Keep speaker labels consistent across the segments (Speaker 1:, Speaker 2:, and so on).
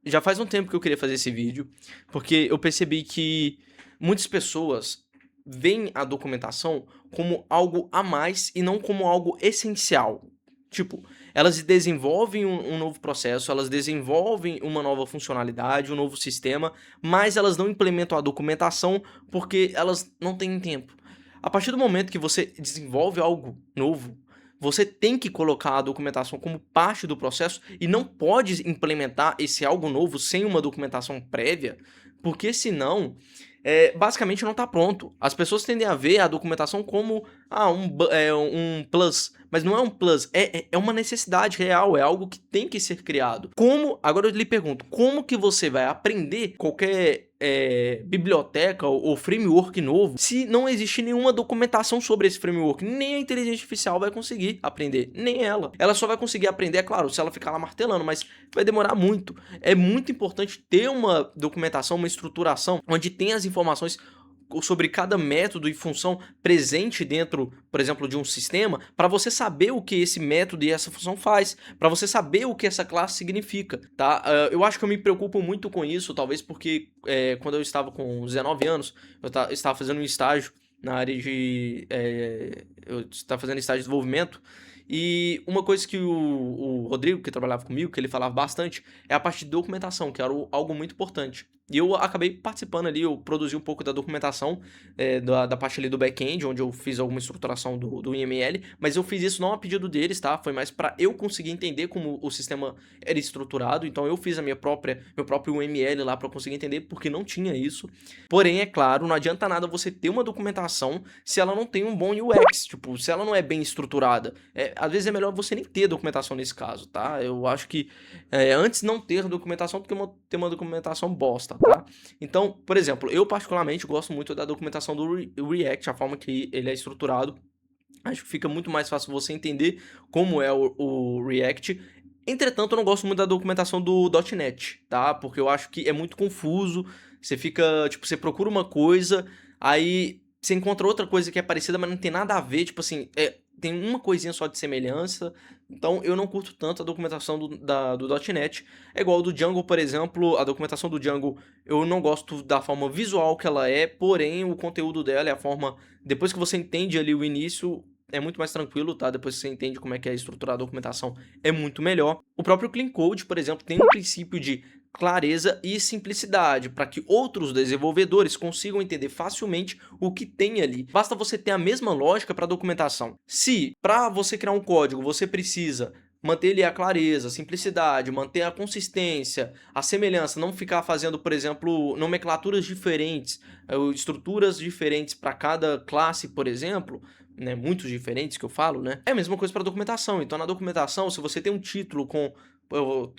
Speaker 1: já faz um tempo que eu queria fazer esse vídeo, porque eu percebi que muitas pessoas veem a documentação como algo a mais e não como algo essencial. Tipo, elas desenvolvem um novo processo, elas desenvolvem uma nova funcionalidade, um novo sistema, mas elas não implementam a documentação porque elas não têm tempo. A partir do momento que você desenvolve algo novo, você tem que colocar a documentação como parte do processo e não pode implementar esse algo novo sem uma documentação prévia, porque senão, basicamente não está pronto. As pessoas tendem a ver a documentação como um plus, mas não é um plus, é uma necessidade real, é algo que tem que ser criado. Agora eu lhe pergunto, como que você vai aprender qualquer biblioteca ou framework novo se não existe nenhuma documentação sobre esse framework? Nem a inteligência artificial vai conseguir aprender, nem ela. Ela só vai conseguir aprender, é claro, se ela ficar lá martelando, mas vai demorar muito. É muito importante ter uma documentação, uma estruturação, onde tem as informações sobre cada método e função presente dentro, por exemplo, de um sistema, para você saber o que esse método e essa função faz, para você saber o que essa classe significa, tá? Eu acho que eu me preocupo muito com isso, talvez porque quando eu estava com 19 anos, eu estava fazendo um estágio na área de... eu estava fazendo estágio de desenvolvimento, e uma coisa que o Rodrigo, que trabalhava comigo, que ele falava bastante, é a parte de documentação, que era algo muito importante. E eu acabei participando ali, eu produzi um pouco da documentação, da parte ali do back-end, onde eu fiz alguma estruturação do IML, mas eu fiz isso não a pedido deles, tá? Foi mais para eu conseguir entender como o sistema era estruturado, então eu fiz meu próprio UML lá para conseguir entender, porque não tinha isso. Porém, é claro, não adianta nada você ter uma documentação se ela não tem um bom UX, tipo, se ela não é bem estruturada. Às vezes é melhor você nem ter documentação nesse caso, tá? Eu acho que antes não ter documentação do que ter uma documentação bosta, tá? Então, por exemplo, eu particularmente gosto muito da documentação do React, a forma que ele é estruturado. Acho que fica muito mais fácil você entender como é o React. Entretanto, eu não gosto muito da documentação do .NET, tá? Porque eu acho que é muito confuso. Você fica, tipo, você procura uma coisa, aí você encontra outra coisa que é parecida, mas não tem nada a ver, tipo assim, tem uma coisinha só de semelhança. Então eu não curto tanto a documentação do .NET. É igual do Django, por exemplo, a documentação do Django eu não gosto da forma visual que ela é, porém o conteúdo dela é a forma... Depois que você entende ali o início, é muito mais tranquilo, tá? Depois que você entende como é que é estruturada a documentação, é muito melhor. O próprio Clean Code, por exemplo, tem um princípio de clareza e simplicidade, para que outros desenvolvedores consigam entender facilmente o que tem ali. Basta você ter a mesma lógica para a documentação. Se, para você criar um código, você precisa manter ali a clareza, a simplicidade, manter a consistência, a semelhança, não ficar fazendo, por exemplo, nomenclaturas diferentes, estruturas diferentes para cada classe, por exemplo, né, muitos diferentes que eu falo, né? É a mesma coisa para documentação. Então, na documentação, se você tem um título com...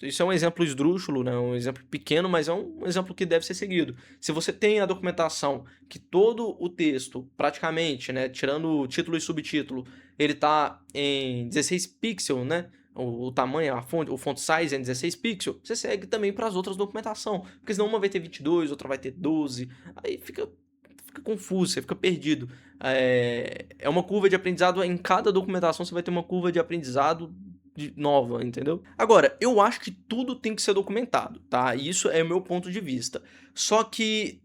Speaker 1: Isso é um exemplo esdrúxulo, né? Um exemplo pequeno, mas é um exemplo que deve ser seguido. Se você tem a documentação que todo o texto, praticamente, né, tirando o título e subtítulo, ele tá em 16 pixels, né? O tamanho, a fonte, o font size é em 16 pixels, você segue também para as outras documentação, porque senão uma vai ter 22, outra vai ter 12, aí fica confuso, você fica perdido. É uma curva de aprendizado, em cada documentação você vai ter uma curva de aprendizado nova, entendeu? Agora, eu acho que tudo tem que ser documentado, tá? Isso é o meu ponto de vista. Só que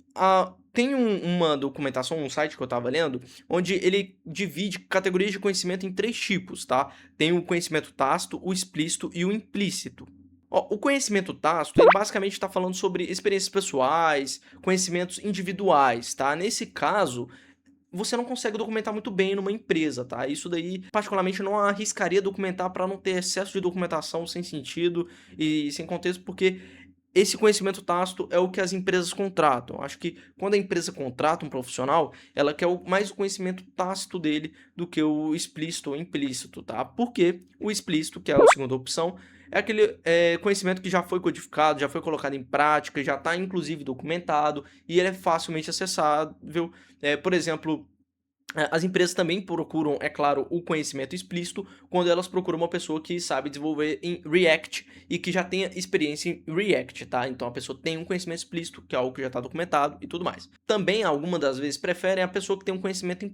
Speaker 1: tem uma documentação, um site que eu tava lendo, onde ele divide categorias de conhecimento em 3 tipos, tá? Tem o conhecimento tácito, o explícito e o implícito. Ó, o conhecimento tácito, ele basicamente está falando sobre experiências pessoais, conhecimentos individuais, tá? Nesse caso, você não consegue documentar muito bem numa empresa, tá? Isso daí, particularmente, não arriscaria documentar para não ter excesso de documentação sem sentido e sem contexto, porque esse conhecimento tácito é o que as empresas contratam. Acho que quando a empresa contrata um profissional, ela quer mais o conhecimento tácito dele do que o explícito ou implícito, tá? Porque o explícito, que é a segunda opção, é aquele conhecimento que já foi codificado, já foi colocado em prática, já está inclusive documentado e ele é facilmente acessável. Por exemplo, as empresas também procuram, é claro, o conhecimento explícito quando elas procuram uma pessoa que sabe desenvolver em React e que já tenha experiência em React, tá? Então a pessoa tem um conhecimento explícito, que é algo que já está documentado e tudo mais. Também, algumas das vezes, preferem a pessoa que tem um conhecimento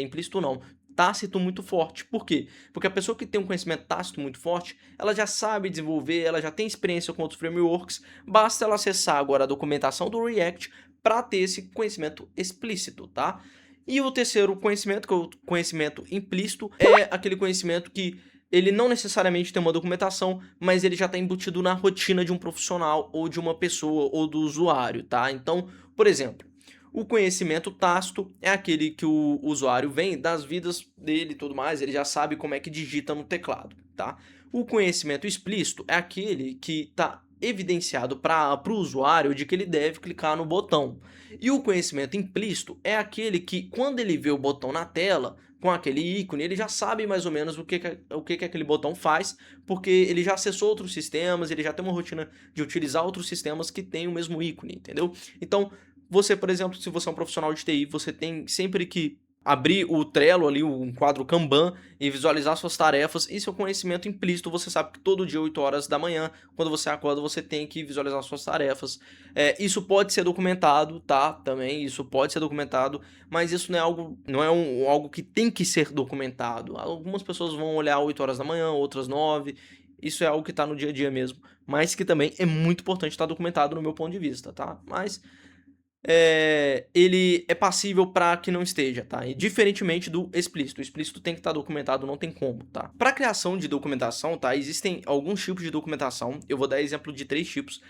Speaker 1: implícito não. tácito muito forte. Por quê? Porque a pessoa que tem um conhecimento tácito muito forte, ela já sabe desenvolver, ela já tem experiência com outros frameworks, basta ela acessar agora a documentação do React para ter esse conhecimento explícito, tá? E o terceiro conhecimento, que é o conhecimento implícito, é aquele conhecimento que ele não necessariamente tem uma documentação, mas ele já está embutido na rotina de um profissional ou de uma pessoa ou do usuário, tá? Então, por exemplo, o conhecimento tácito é aquele que o usuário vem das vidas dele e tudo mais, ele já sabe como é que digita no teclado, tá? O conhecimento explícito é aquele que está evidenciado para o usuário de que ele deve clicar no botão. E o conhecimento implícito é aquele que, quando ele vê o botão na tela, com aquele ícone, ele já sabe mais ou menos o que aquele botão faz, porque ele já acessou outros sistemas, ele já tem uma rotina de utilizar outros sistemas que têm o mesmo ícone, entendeu? Então, você, por exemplo, se você é um profissional de TI, você tem sempre que abrir o Trello ali, um quadro Kanban, e visualizar suas tarefas. Isso é um conhecimento implícito, você sabe que todo dia, 8 horas da manhã, quando você acorda, você tem que visualizar suas tarefas. Isso pode ser documentado, tá? Também, isso pode ser documentado, mas isso não é algo, algo que tem que ser documentado. Algumas pessoas vão olhar 8 horas da manhã, outras 9. Isso é algo que está no dia a dia mesmo, mas que também é muito importante estar documentado no meu ponto de vista, tá? Mas ele é passível para que não esteja, tá? E diferentemente do explícito. O explícito tem que estar documentado, não tem como, tá? Para criação de documentação, tá? Existem alguns tipos de documentação. Eu vou dar exemplo de 3 tipos.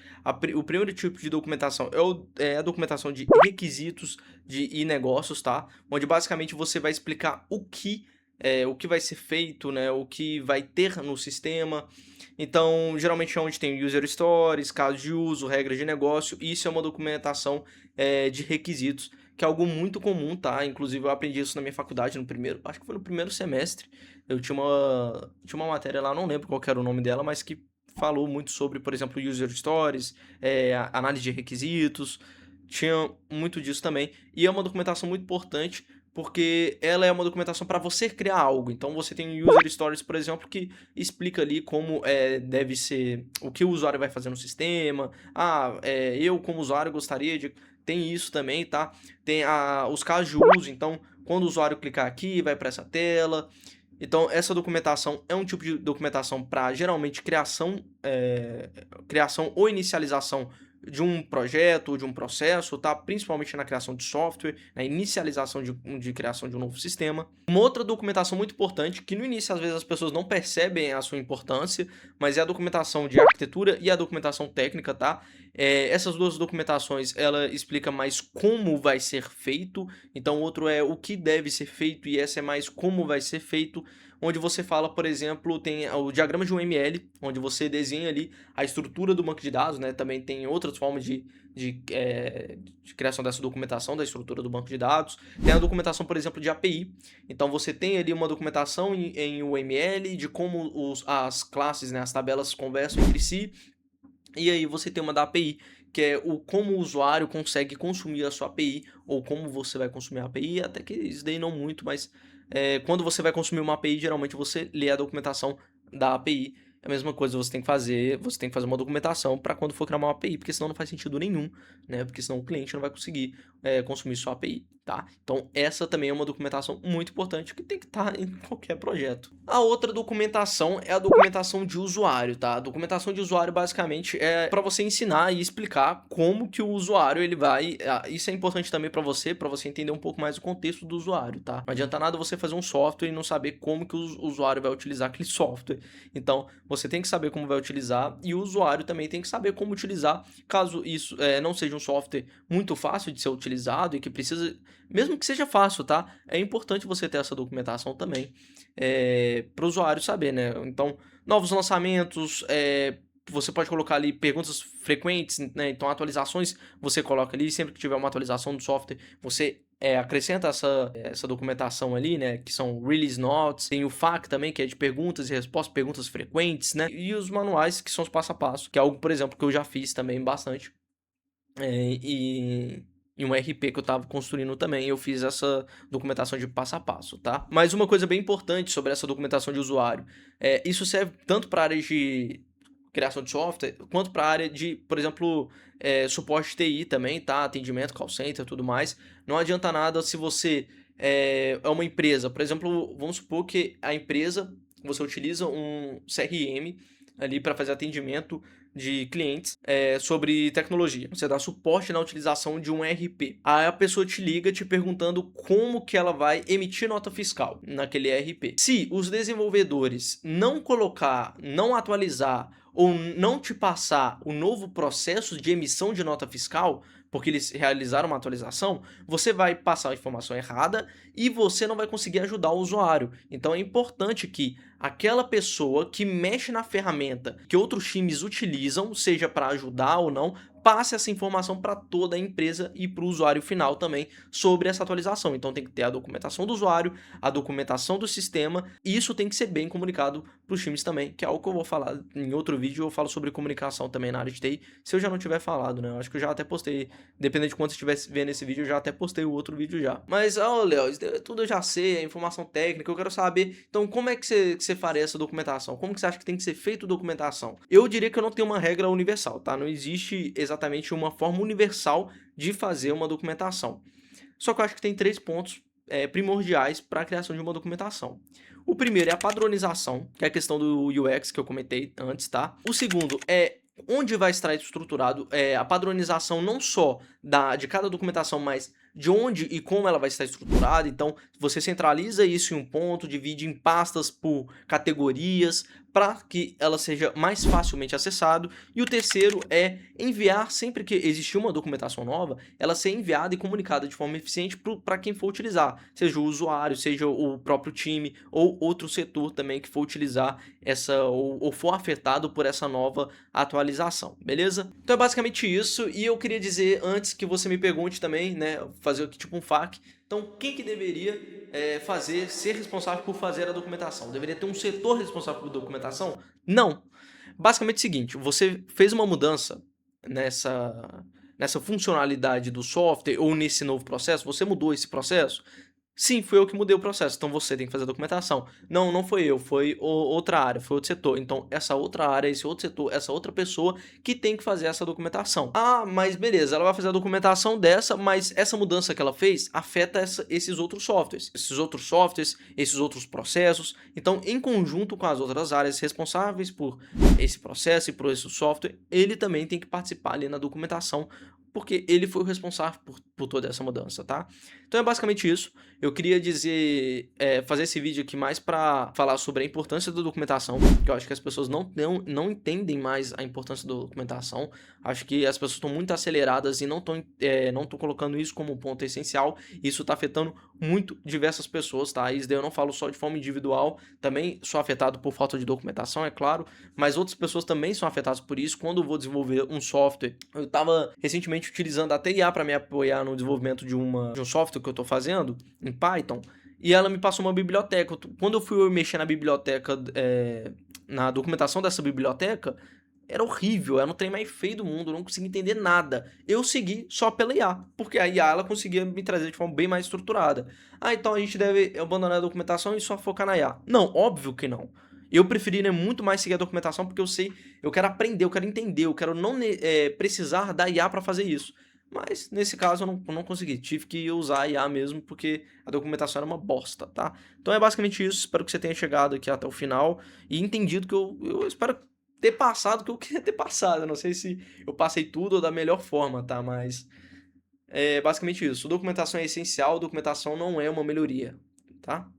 Speaker 1: O primeiro tipo de documentação é a documentação de requisitos e negócios, tá? Onde basicamente você vai explicar o que vai ser feito, né? O que vai ter no sistema. Então, geralmente é onde tem user stories, casos de uso, regras de negócio. Isso é uma documentação de requisitos, que é algo muito comum, tá? Inclusive, eu aprendi isso na minha faculdade, acho que foi no primeiro semestre. Eu tinha uma matéria lá, não lembro qual que era o nome dela, mas que falou muito sobre, por exemplo, user stories, análise de requisitos. Tinha muito disso também. E é uma documentação muito importante, porque ela é uma documentação para você criar algo. Então você tem user stories, por exemplo, que explica ali como deve ser, o que o usuário vai fazer no sistema. Eu como usuário gostaria de... Tem isso também, tá? Tem os casos de uso, então quando o usuário clicar aqui, vai para essa tela. Então essa documentação é um tipo de documentação para geralmente criação ou inicialização de um projeto ou de um processo, tá? Principalmente na criação de software, na inicialização de criação de um novo sistema. Uma outra documentação muito importante, que no início às vezes as pessoas não percebem a sua importância, mas é a documentação de arquitetura e a documentação técnica, tá? Essas duas documentações, ela explica mais como vai ser feito, então o outro é o que deve ser feito e essa é mais como vai ser feito, onde você fala, por exemplo, tem o diagrama de UML, onde você desenha ali a estrutura do banco de dados, né? Também tem outras formas de criação dessa documentação, da estrutura do banco de dados. Tem a documentação, por exemplo, de API. Então você tem ali uma documentação em UML de como as classes, né, as tabelas conversam entre si. E aí você tem uma da API, que é como o usuário consegue consumir a sua API, ou como você vai consumir a API, até que isso daí não muito, mas quando você vai consumir uma API, geralmente você lê a documentação da API. É a mesma coisa, você tem que fazer uma documentação para quando for criar uma API, porque senão não faz sentido nenhum, né? Porque senão o cliente não vai conseguir consumir sua API, tá? Então essa também é uma documentação muito importante que tem que estar em qualquer projeto. A outra documentação é a documentação de usuário, tá? A documentação de usuário basicamente é para você ensinar e explicar como que o usuário ele vai... Isso é importante também para você entender um pouco mais o contexto do usuário, tá? Não adianta nada você fazer um software e não saber como que o usuário vai utilizar aquele software. Então, você tem que saber como vai utilizar e o usuário também tem que saber como utilizar, caso isso não seja um software muito fácil de ser utilizado e que precisa, mesmo que seja fácil, tá? É importante você ter essa documentação também para o usuário saber, né? Então, novos lançamentos, você pode colocar ali perguntas frequentes, né? Então, atualizações você coloca ali, sempre que tiver uma atualização do software, você acrescenta essa documentação ali, né? Que são release notes, tem o FAQ também, que é de perguntas e respostas, perguntas frequentes, né? E os manuais, que são os passo a passo, que é algo, por exemplo, que eu já fiz também bastante. E um RP que eu estava construindo também, eu fiz essa documentação de passo a passo, tá? Mas uma coisa bem importante sobre essa documentação de usuário, isso serve tanto para a área de criação de software, quanto para a área de, por exemplo, suporte TI também, tá? Atendimento, call center e tudo mais. Não adianta nada se você é uma empresa, por exemplo, vamos supor que a empresa, você utiliza um CRM ali para fazer atendimento de clientes sobre tecnologia. Você dá suporte na utilização de um ERP. Aí a pessoa te liga te perguntando como que ela vai emitir nota fiscal naquele ERP. Se os desenvolvedores não colocar, não atualizar ou não te passar o novo processo de emissão de nota fiscal, porque eles realizaram uma atualização, você vai passar a informação errada e você não vai conseguir ajudar o usuário. Então é importante que aquela pessoa que mexe na ferramenta que outros times utilizam, seja para ajudar ou não, passe essa informação para toda a empresa e para o usuário final também sobre essa atualização. Então tem que ter a documentação do usuário, a documentação do sistema, e isso tem que ser bem comunicado para os times também, que é algo que eu vou falar em outro vídeo. Eu falo sobre comunicação também na área de TI, se eu já não tiver falado, né? Eu acho que eu já até postei, dependendo de quanto você estiver vendo esse vídeo, eu já até postei o outro vídeo já. Mas, Léo, tudo eu já sei, é informação técnica, eu quero saber, então como é que você faria essa documentação? Como que você acha que tem que ser feita a documentação? Eu diria que eu não tenho uma regra universal, tá? Não existe exatamente uma forma universal de fazer uma documentação. Só que eu acho que tem 3 pontos primordiais para a criação de uma documentação. O primeiro é a padronização, que é a questão do UX que eu comentei antes, tá? O segundo é onde vai estar estruturado a padronização não só de cada documentação, mas de onde e como ela vai estar estruturada. Então, você centraliza isso em um ponto, divide em pastas por categorias, para que ela seja mais facilmente acessado. E o terceiro é enviar, sempre que existir uma documentação nova, ela ser enviada e comunicada de forma eficiente para quem for utilizar, seja o usuário, seja o próprio time ou outro setor também que for utilizar essa ou for afetado por essa nova atualização, beleza? Então é basicamente isso, e eu queria dizer antes que você me pergunte também, né, fazer aqui tipo um FAQ. Então, quem que deveria ser responsável por fazer a documentação? Deveria ter um setor responsável por documentação? Não. Basicamente é o seguinte, você fez uma mudança nessa funcionalidade do software ou nesse novo processo, você mudou esse processo? Sim, fui eu que mudei o processo, então você tem que fazer a documentação. Não, não foi eu, foi outra área, foi outro setor. Então, essa outra área, esse outro setor, essa outra pessoa que tem que fazer essa documentação. Ah, mas beleza, ela vai fazer a documentação dessa, mas essa mudança que ela fez afeta esses outros softwares. Esses outros processos. Então, em conjunto com as outras áreas responsáveis por esse processo e por esse software, ele também tem que participar ali na documentação, porque ele foi o responsável por toda essa mudança, tá? Então é basicamente isso. Eu queria fazer esse vídeo aqui mais para falar sobre a importância da documentação, que eu acho que as pessoas não entendem mais a importância da documentação. Acho que as pessoas estão muito aceleradas e não estão colocando isso como um ponto essencial. Isso está afetando muito diversas pessoas, tá? Isso daí eu não falo só de forma individual, também sou afetado por falta de documentação, é claro, mas outras pessoas também são afetadas por isso. Quando eu vou desenvolver um software, eu estava recentemente utilizando até IA para me apoiar no desenvolvimento de um software que eu estou fazendo em Python, e ela me passou uma biblioteca. Quando eu fui mexer na biblioteca, na documentação dessa biblioteca, era horrível, era um trem mais feio do mundo, eu não conseguia entender nada. Eu segui só pela IA, porque a IA ela conseguia me trazer de forma bem mais estruturada. Ah, então a gente deve abandonar a documentação e só focar na IA. Não, óbvio que não. Eu preferi muito mais seguir a documentação porque eu quero aprender, eu quero entender, eu quero não precisar da IA para fazer isso. Mas nesse caso eu não consegui, tive que usar a IA mesmo porque a documentação era uma bosta, tá? Então é basicamente isso, espero que você tenha chegado aqui até o final e entendido que eu espero ter passado o que eu queria ter passado. Eu não sei se eu passei tudo ou da melhor forma, tá? Mas é basicamente isso, documentação é essencial, documentação não é uma melhoria, tá?